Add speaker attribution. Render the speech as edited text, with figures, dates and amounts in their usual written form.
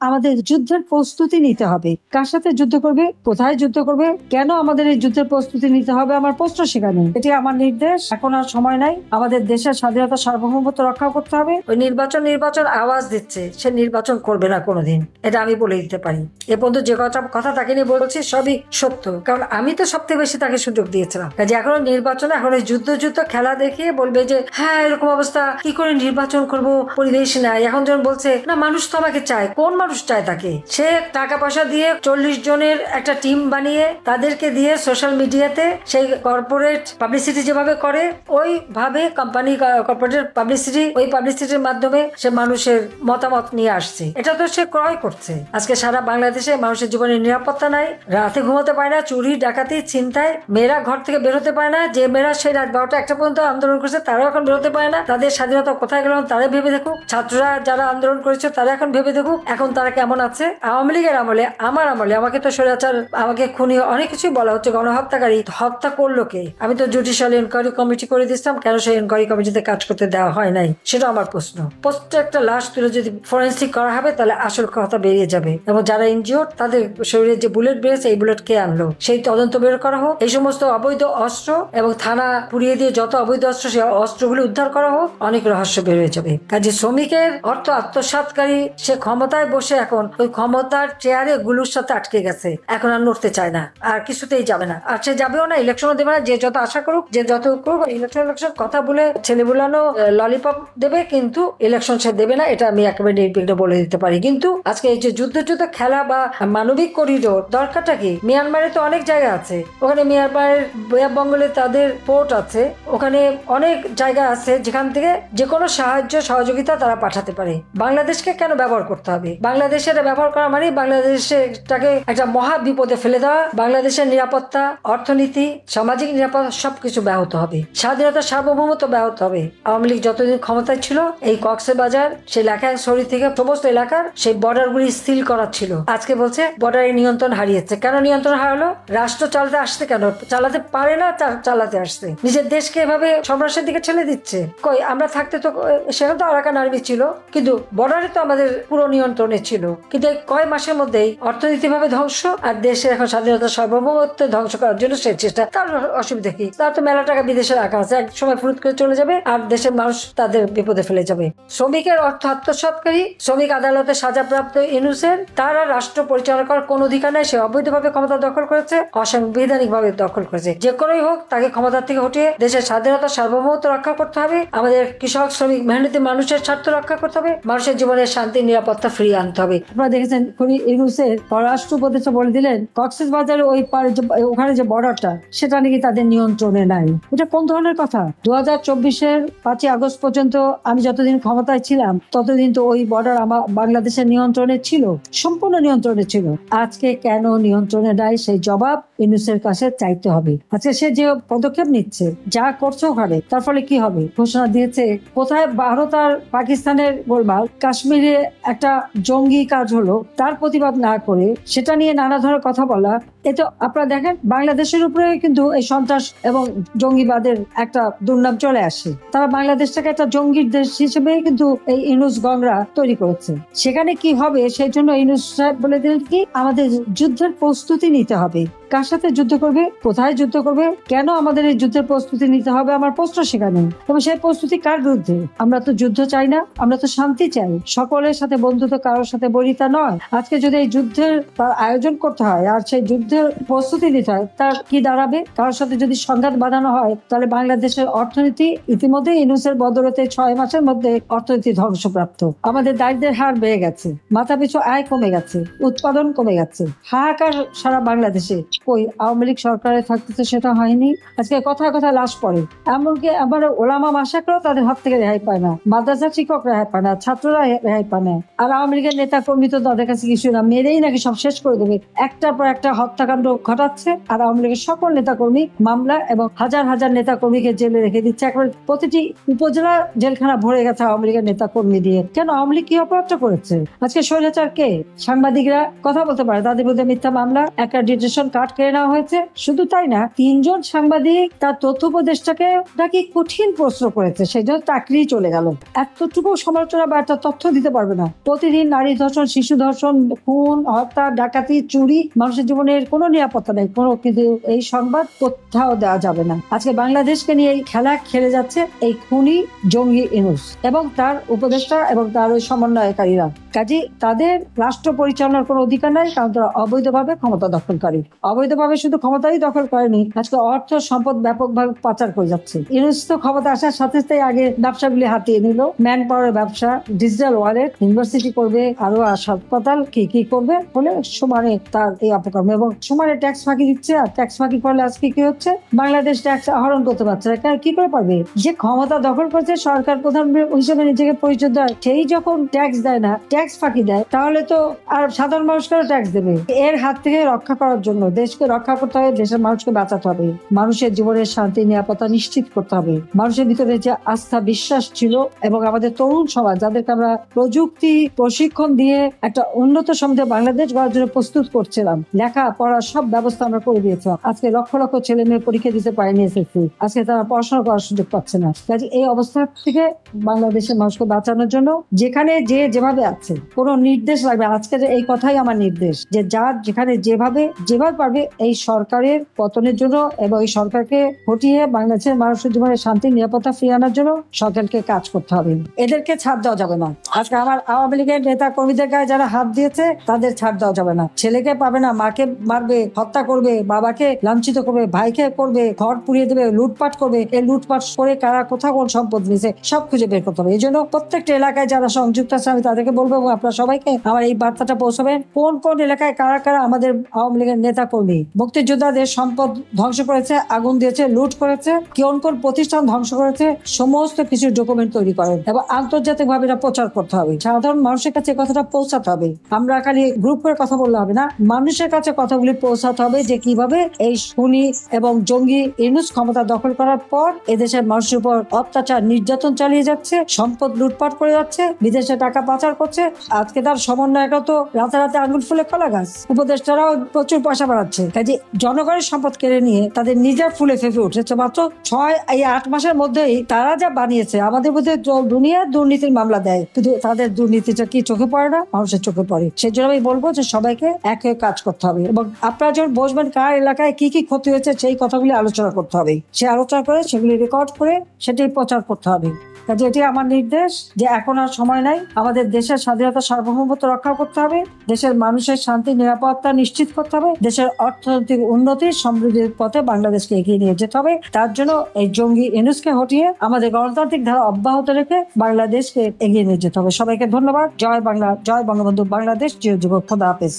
Speaker 1: আমাদের যুদ্ধের প্রস্তুতি নিতে হবে। কার সাথে যুদ্ধ করবে, কোথায় যুদ্ধ করবে, কেন আমাদের এই যুদ্ধের প্রস্তুতি নিতে হবে, আমার প্রশ্ন সেখানে। এটি আমার নির্দেশ। এখন আর সময় নাই, আমাদের দেশের স্বাধীনতা সার্বভৌমত্ব রক্ষা করতে হবে। ওই নির্বাচন আওয়াজ দিচ্ছে, সে নির্বাচন করবে না কোনোদিন, এটা আমি বলে দিতে পারি। এ পর্যন্ত যে কথা তাকে নিয়ে বলছি সবই সত্য, কারণ আমি তো সবথেকে বেশি তাকে সুযোগ দিয়েছিলাম। কাজে এখন নির্বাচন, এখন এই যুদ্ধ খেলা দেখিয়ে বলবে যে হ্যাঁ এরকম অবস্থা, কি করে নির্বাচন করব, পরিবেশ নাই। এখন যখন বলছে না মানুষ তো আমাকে চায়, কোন মানুষ চায় তাকে? সে টাকা পয়সা দিয়ে 40 জনের একটা টিম বানিয়ে তাদেরকে দিয়ে সোশ্যাল মিডিয়াতে সেই কর্পোরেট পাবলিসিটি যেভাবে করে ওইভাবে কোম্পানি কর্পোরেট পাবলিসিটি, ওই পাবলিসিটির মাধ্যমে সে মানুষের মতামত নিয়ে আসছে। এটা তো সে ক্রয় করছে। আজকে সারা বাংলাদেশে মানুষের জীবনের নিরাপত্তা নাই, রাতে ঘুমাতে পারে না, চুরি ডাকাতি ছিনতাই, মেয়েরা ঘর থেকে বেরোতে পারে না। যে মেয়েরা সেই রাত 12টা 1টা পর্যন্ত আন্দোলন করছে তারাও এখন বেরোতে পারে না। তাদের স্বাধীনতা কোথায় গেল তারা ভেবে দেখুক। ছাত্ররা যারা আন্দোলন করেছে তারা এখন ভেবে দেখুক এখন তারা কেমন আছে। আওয়ামী লীগের আমলে, আমার আমলে আমাকে তো স্বৈরাচার, আমাকে খুনি, অনেক কিছুই বলা হচ্ছে, গণহত্যাকারী। হত্যা করলো কে? আমি তো জুডিশিয়াল এনকোয়ারি কমিটি করে দিচ্ছিলাম, কেন সেই এনকোয়ারি কমিটিতে কাজ করতে দেওয়া হয় নাই সেটা আমার প্রশ্ন। প্রত্যেকটা লাশ তুলে যদি ফরেন্সিক করা হবে তাহলে আসল কথা বেরিয়ে যাবে, এবং যারা ইনজিওর তাদের শরীরে যে বুলেট বেরিয়েছে এই বুলেট কে আনলো সেই তদন্ত বের করা হোক। এই সমস্ত অবৈধ অস্ত্র এবং থানা পুড়িয়ে দিয়ে যত অবৈধ অস্ত্র, সেই অস্ত্রগুলি উদ্ধার করা হোক, অনেক রহস্য বের হয়ে যাবে। কাজে শ্রমিকের অর্থ আত্মসাৎকারী সে ক্ষমতায় বসে এখন ওই ক্ষমতার চেয়ারে গুলুর সাথে আটকে গেছে, এখন আর নড়তে চায় না, আর কিছুতেই যাবে না, আর সে যাবেও না, ইলেকশনও দেবে না। যে যত আশা করুক, যে যত করুক, ইলেকশন কথা বলে ছেলে বুলানো ললিপপ দেবে, কিন্তু ইলেকশন সে দেবে না, এটা আমি একেবারে নির্বিঘ্ন বলে দিতে পারি। কিন্তু আজকে এই যে যুদ্ধ খেলা বা মানবিক করিডোর দরকারটা কি? মিয়ানমারে তো অনেক জায়গা আছে, ওখানে মিয়ানমারের বঙ্গলে তাদের পোর্ট আছে, ওখানে অনেক জায়গা আছে যেখান থেকে যে কোনো সাহায্য সহযোগিতা তারা পাঠাতে পারে। বাংলাদেশকে কেন ব্যবহার করতে হবে? বাংলাদেশের ব্যবহার করা মানে বাংলাদেশটাকে একটা মহা বিপদে ফেলে দেওয়া। বাংলাদেশের নিরাপত্তা, অর্থনীতি, সামাজিক নিরাপত্তা সবকিছু ব্যাহত হবে, স্বাধীনতা সার্বভৌমত্ব ব্যাহত হবে। আওয়ামী লীগ যতদিন ক্ষমতায় ছিল এই কক্সবাজার, সেই লাখাংশরী থেকে সমস্ত এলাকার সেই বর্ডারগুলি সিল করা ছিল। আজকে বলছে বর্ডারের নিয়ন্ত্রণ হারিয়েছে। কেন নিয়ন্ত্রণ হারালো? রাষ্ট্র চালাতে আসছে কেন? চালাতে পারে না, চালাতে আসছে। নিজের দেশকে এভাবে সন্ত্রাসের দিকে ঠেলে দিচ্ছে। কই আমরা থাকতে তো সেখানে তো আরাকান আর্মি ছিল, কিন্তু বর্ডারে তো আমাদের পুরো নিয়ন্ত্রণে ছিল। কিন্তু কয় মাসের মধ্যেই অর্থনৈতিকভাবে ধ্বংস, আর দেশের এখন স্বাধীনতা সার্বভৌমত্ব ধ্বংস করার জন্য সেই চেষ্টা। তার অসুবিধা কি? তার তো মেলা টাকা বিদেশে রাখা আছে, এক সময় ফুরুত করে চলে যাবে আর দেশের মানুষ তাদের বিপদে ফেলে যাবে। শ্রমিকের অর্থ আত্মসাৎকারী, শ্রমিক আদালতে সাজাপ্রাপ্ত ইউনূসের, তারা রাষ্ট্র পরিচালনা করার কোন অধিকার নেই। সে অবৈধভাবে ক্ষমতা দখল করেছে, অসাংবিধানিক ভাবে দখল করেছে। যে কোনোই হোক তাকে ক্ষমতা থেকে হটিয়ে দেশের স্বাধীনতা সার্বভৌমত্ব রক্ষা করতে হবে। আমাদের কৃষক, শ্রমিক, মেহনতি মানুষের স্বার্থ রক্ষা করতে হবে। মানুষের জীবনের শান্তি, নিরাপত্তা ফিরিয়ে আনতে হবে। আপনারা দেখেছেন ইউনূসের পররাষ্ট্র উপদেষ্টা বলে দিলেন কক্সবাজারের ওই ওখানে যে বর্ডারটা সেটা নাকি তাদের নিয়ন্ত্রণে নাই। এটা কোন ধরনের কথা? 2024-এর 5ই আগস্ট পর্যন্ত আমি যতদিন ক্ষমতায় ছিলাম ততদিন তো ওই বর্ডার আমার বাংলাদেশের নিয়ন্ত্রণে ছিল, সম্পূর্ণ নিয়ন্ত্রণে ছিল। আজকে কেন নিয়ন্ত্রণে নাই সেই জবাব ইউনূসের কাছে চাইতে হবে। আজকে সে যে পদক্ষেপ নিচ্ছে, যা করছে ওখানে, তার ফলে কি হবে? ঘোষণা দিয়েছে কোথায় ভারত আর পাকিস্তানের গোলমাল, কাশ্মীরে একটা জঙ্গি কাজ হলো, তার প্রতিবাদ না করে সেটা নিয়ে নানা ধরনের কথা বলা। এটা আপনারা দেখেন বাংলাদেশের উপরে কিন্তু এই সন্ত্রাস এবং জঙ্গিবাদের একটা দুর্নাম চলে আসে। তারা বাংলাদেশটাকে একটা জঙ্গির দেশ হিসেবে কিন্তু এই ইউনূস গংরা তৈরি করেছে। সেখানে কি হবে সেই জন্য ইউনূস সাহেব বলে দিলেন কি আমাদের যুদ্ধের প্রস্তুতি নিতে হবে। কার সাথে যুদ্ধ করবে, কোথায় যুদ্ধ করবে, কেন আমাদের এই যুদ্ধের প্রস্তুতি নিতে হবে, আমার প্রশ্ন সেখানে। এবং সেই প্রস্তুতি কার বিরুদ্ধে? আমরা তো যুদ্ধ চাই না, আমরা তো শান্তি চাই। সকলের সাথে বন্ধুত্ব, কারোর সাথে বরিতা নয়। আজকে যদি এই যুদ্ধের তার আয়োজন করতে হয় আর সেই যুদ্ধের প্রস্তুতি নিতে হয়, তার কি দাঁড়াবে? কারোর সাথে যদি সংঘাত বাঁধানো হয় তাহলে বাংলাদেশের অর্থনীতি ইতিমধ্যে ইউনূসের বদৌলতে 6 মাসের মধ্যে অর্থনীতি ধ্বংসপ্রাপ্ত। আমাদের দারিদ্র্যের হার বেড়ে গেছে, মাথা পিছু আয় কমে গেছে, উৎপাদন কমে গেছে, হাহাকার সারা বাংলাদেশে। কই আওয়ামী লীগ সরকারে থাকতে তো সেটা হয়নি। আজকে কথায় কথায় লাশ পড়ে, এমনকি আমার ওলামা মাসাকরাও তাদের হাত থেকে রেহাই পায় না, মাদ্রাসা শিক্ষক রেহাই পায় না, ছাত্ররা রেহাই পায় না। আর আওয়ামী লীগের নেতা কর্মী তো তাদের কাছে কিছু না, মেরেই নাকি সব শেষ করে দেবে। একটার পর একটা হত্যাকাণ্ড ঘটাচ্ছে, আর আওয়ামী লীগের সকল নেতা কর্মী মামলা এবং হাজার হাজার নেতা কর্মীকে জেলে রেখে দিচ্ছে। একেবারে প্রতিটি উপজেলা জেলখানা ভরে গেছে আওয়ামী লীগের নেতা কর্মী দিয়ে। কেন? আওয়ামী লীগ কি অপরাধটা করেছে? আজকে স্বৈরাচার কে? সাংবাদিকরা কথা বলতে পারে, তাদের বিরুদ্ধে মিথ্যা মামলা, একটা ডিটেনশন কার্ড কেড়ে নেওয়া হয়েছে। শুধু তাই না, 3 জন সাংবাদিক তার তথ্য উপদেষ্টাকে নাকি কঠিন প্রশ্ন করেছে, সেই জন্য চাকরি চলে গেল। এতটুকু সমালোচনা বা একটা তথ্য দিতে পারবে না? প্রতিদিন নারী ধর্ষণ, শিশু ধর্ষণ, খুন, হত্যা, ডাকাতি, চুরি, মানুষের জীবনের কোনো নিরাপত্তা নেই, কোনো কিন্তু এই সংবাদ কোথাও দেওয়া যাবে না। আজকে বাংলাদেশকে নিয়ে এই খেলা খেলে যাচ্ছে এই খুনি জঙ্গি ইউনূস এবং তার উপদেষ্টা এবং তার ওই সমন্বয়কারীরা। কাজে তাদের রাষ্ট্র পরিচালনার কোনো অধিকার নাই, কারণ তারা অবৈধভাবে ক্ষমতা দখলকারী। অবৈধভাবে শুধু ক্ষমতাই দখল করেনি, আজকে অর্থ সম্পদ ব্যাপকভাবে পাচার করে যাচ্ছে। ইউনূস তো ক্ষমতা আসার সাথে সাথে আগে ব্যবসাগুলি হাতিয়ে নিল, ম্যান পাওয়ারের ব্যবসা, ডিজিটাল ওয়ালেট, ইউনিভার্সিটি করবে, আরো হাসপাতাল কি কি করবে বলে সমানে তার এই অপকর্ম, এবং সমানে ট্যাক্স ফাঁকি দিচ্ছে। আর ট্যাক্স ফাঁকি করলে আজকে কি হচ্ছে, বাংলাদেশ ট্যাক্স আহরণ করতে পারছে না। কি করে পারবে? যে ক্ষমতা দখল করেছে, সরকার প্রধান হিসেবে নিজেকে পরিচয় দেয়, সেই যখন ট্যাক্স দেয় না, ট্যাক্স ফাঁকি দেয়, তাহলে তো আর সাধারণ মানুষকেও ট্যাক্স দেবে। এর হাত থেকে রক্ষা করার জন্য দেশকে রক্ষা করতে হবে, দেশের মানুষকে বাঁচাতে হবে, মানুষের জীবনের শান্তি নিরাপত্তা নিশ্চিত করতে হবে। মানুষের ভিতরে যে আস্থা বিশ্বাস ছিল এবং আমাদের তরুণ সমাজ, যাদেরকে আমরা প্রযুক্তি প্রশিক্ষণ দিয়ে একটা উন্নত সমাজে বাংলাদেশ গড়ার জন্য প্রস্তুত করছিলাম, লেখা পড়া সব ব্যবস্থা আমরা করে দিয়েছিলাম। আজকে লক্ষ লক্ষ ছেলে মেয়ে পরীক্ষা দিতে পারেনি এসএসসি, আজকে তারা পড়াশোনা করার সুযোগ পাচ্ছে না। কাজে এই অবস্থা থেকে বাংলাদেশের মানুষকে বাঁচানোর জন্য যেখানে যে যেভাবে আছে, কোনো নির্দেশ লাগবে। আজকের এই কথাই আমার নির্দেশ, যে যার যেখানে যেভাবে পারবে এই সরকারের পতনের জন্য এবং এই সরকারকে হটিয়ে বাংলাদেশের মানুষের জীবনে শান্তি নিরাপত্তা ফিরিয়ে আনার জন্য সরকারকে কাজ করতে হবে। এদেরকে ছাড় দেওয়া যাবে না। আজকে আমার আওয়ামী লীগের নেতা কর্মীদের গায়ে যারা হাত দিয়েছে, তাদের ছাড় দেওয়া যাবে না। ছেলেকে পাবে না, মাকে মারবে, হত্যা করবে, বাবাকে লাঞ্ছিত করবে, ভাইকে করবে, ঘর পুড়িয়ে দেবে, লুটপাট করবে। এই লুটপাট করে কারা কোথাও কোন সম্পদ নিয়েছে সব খুঁজে বের করতে হবে। এই জন্য প্রত্যেকটা এলাকায় যারা সংযুক্ত আছে আমি তাদেরকে বলবো, এবং আপনারা সবাইকে আমার এই বার্তাটা পৌঁছাবেন, কোন কোন এলাকায় কারা কারা আমাদের আওয়ামী লীগের নেতা কর্মী মুক্তিযোদ্ধাদের সম্পদ ধ্বংস করেছে, আগুন দিয়েছে, লুট করেছে, কোন কোন প্রতিষ্ঠান ধ্বংস করেছে, সমস্ত কিছু ডকুমেন্ট তৈরি করেন এবং আন্তর্জাতিক ভাবে এটা প্রচার করতে হবে। সাধারণ মানুষের কাছে কথাটা পৌঁছাতে হবে। আমরা খালি গ্রুপ করে কথা বললে হবে না, মানুষের কাছে কথাগুলি পৌঁছাতে হবে, যে কিভাবে এই খুনি এবং জঙ্গি ইউনূস ক্ষমতা দখল করার পর এদেশের মানুষের উপর অত্যাচার নির্যাতন চালিয়ে যাচ্ছে, সম্পদ লুটপাট করে যাচ্ছে, বিদেশে টাকা পাচার করছে। আজকে তার সমন্বয়করা তো রাতারাতি আঙুল ফুলে কলা গাছ, উপদেষ্টারাও প্রচুর পয়সা বাড়াচ্ছে। কাজে জনগণের সম্পদ কেড়ে নিয়ে তাদের নিজের ফুলে ফেঁপে উঠেছে। মাত্র 8 মাসের মধ্যেই তারা যা বানিয়েছে, আমাদের মধ্যে দুনিয়া দুর্নীতির মামলা দেয়, কিন্তু তাদের দুর্নীতিটা কি চোখে পড়ে না? মানুষের চোখে পড়ে। সেই জন্য আমি বলবো যে সবাইকে এক হয়ে কাজ করতে হবে, এবং আপনারা যখন বসবেন কার এলাকায় কি কি ক্ষতি হয়েছে সেই কথাগুলি আলোচনা করতে হবে। সে আলোচনা করে সেগুলি রেকর্ড করে সেটাই প্রচার করতে হবে। কাজে এটি আমার নির্দেশ, যে এখন আর সময় নাই। আমাদের দেশের স্বাধীনতা সার্বভৌমত্ব রক্ষা করতে হবে, দেশের মানুষের শান্তি নিরাপত্তা নিশ্চিত করতে হবে, দেশের অর্থনৈতিক উন্নতি সমৃদ্ধির পথে বাংলাদেশকে এগিয়ে নিয়ে যেতে হবে। তার জন্য এই জঙ্গি ইউনূসকে হটিয়ে আমাদের গণতান্ত্রিক ধারা অব্যাহত রেখে বাংলাদেশকে এগিয়ে নিয়ে যেতে হবে। সবাইকে ধন্যবাদ। জয় বাংলা, জয় বঙ্গবন্ধু, বাংলাদেশ চিরজীবন। খোদা হাফেজ।